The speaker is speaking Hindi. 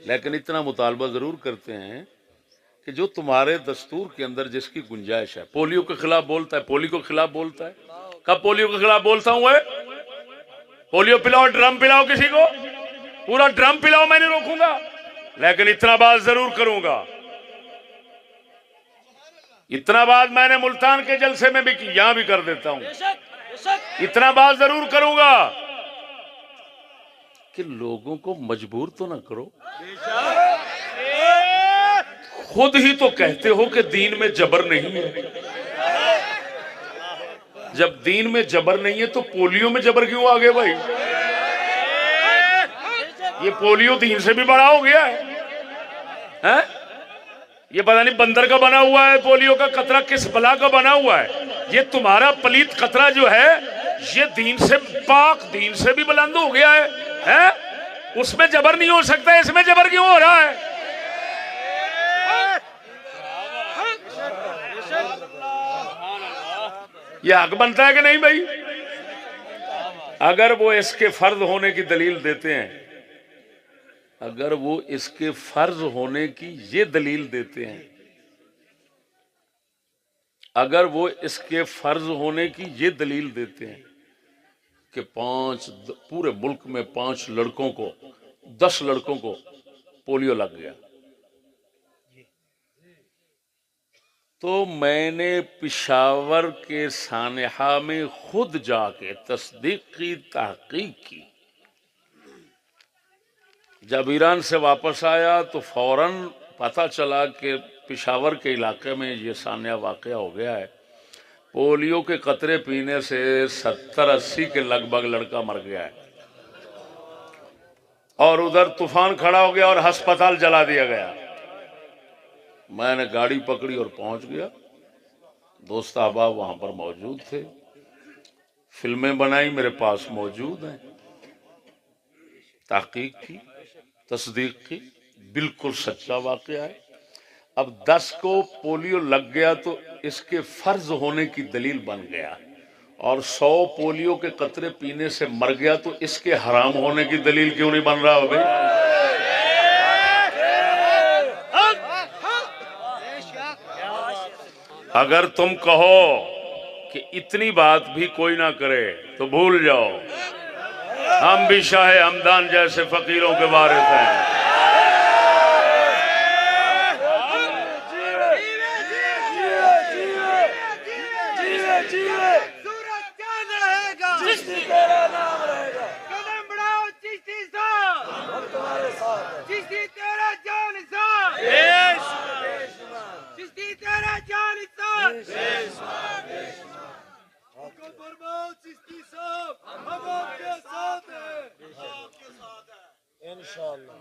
लेकिन इतना मुतालबा जरूर करते हैं कि जो तुम्हारे दस्तूर के अंदर जिसकी गुंजाइश है, पोलियो के खिलाफ बोलता है, पोलियो के खिलाफ बोलता है। कब पोलियो के खिलाफ बोलता हूं? पोलियो पिलाओ, ड्रम पिलाओ, किसी को पूरा ड्रम पिलाओ, मैं नहीं रोकूंगा। लेकिन इतना बात जरूर करूंगा, इतना बात मैंने मुल्तान के जलसे में भी की, यहां भी कर देता हूं। इतना बात जरूर करूंगा कि लोगों को मजबूर तो ना करो। खुद ही तो कहते हो कि दीन में जबर नहीं है। जब दीन में जबर नहीं है तो पोलियो में जबर क्यों आ गए भाई? ये पोलियो दीन से भी बड़ा हो गया है? ये पता नहीं बंदर का बना हुआ है पोलियो का कतरा, किस बला का बना हुआ है? ये तुम्हारा पलीत कतरा जो है ये दीन से पाक, दीन से भी बुलंद हो गया है? उसमें जबर नहीं हो सकता, इसमें जबर क्यों हो रहा है? यह हक बनता है कि नहीं भाई? अगर वो इसके फर्ज होने की दलील देते हैं, अगर वो इसके फर्ज होने की ये दलील देते हैं, अगर वो इसके फर्ज होने की ये दलील देते हैं कि पूरे मुल्क में 5 लड़कों को, 10 लड़कों को पोलियो लग गया, तो मैंने पिशावर के सानेहा में खुद जाके तस्दीक की, तहकीक की। जब ईरान से वापस आया तो फौरन पता चला कि पिशावर के इलाके में ये सान्या वाक़या हो गया है। पोलियो के कतरे पीने से 70-80 के लगभग लड़का मर गया है, और उधर तूफान खड़ा हो गया और अस्पताल जला दिया गया। मैंने गाड़ी पकड़ी और पहुंच गया। दोस्त अहबाब वहां पर मौजूद थे, फिल्में बनाई, मेरे पास मौजूद हैं, तहकीक की, तस्दीक की, बिल्कुल सच्चा वाक़या है। अब 10 को पोलियो लग गया तो इसके फर्ज होने की दलील बन गया, और 100 पोलियो के कतरे पीने से मर गया तो इसके हराम होने की दलील क्यों नहीं बन रहा भाई? अगर तुम कहो कि इतनी बात भी कोई ना करे तो भूल जाओ, हम भी शाह हमदान जैसे फकीरों के वारिस हैं। इंशाअल्लाह।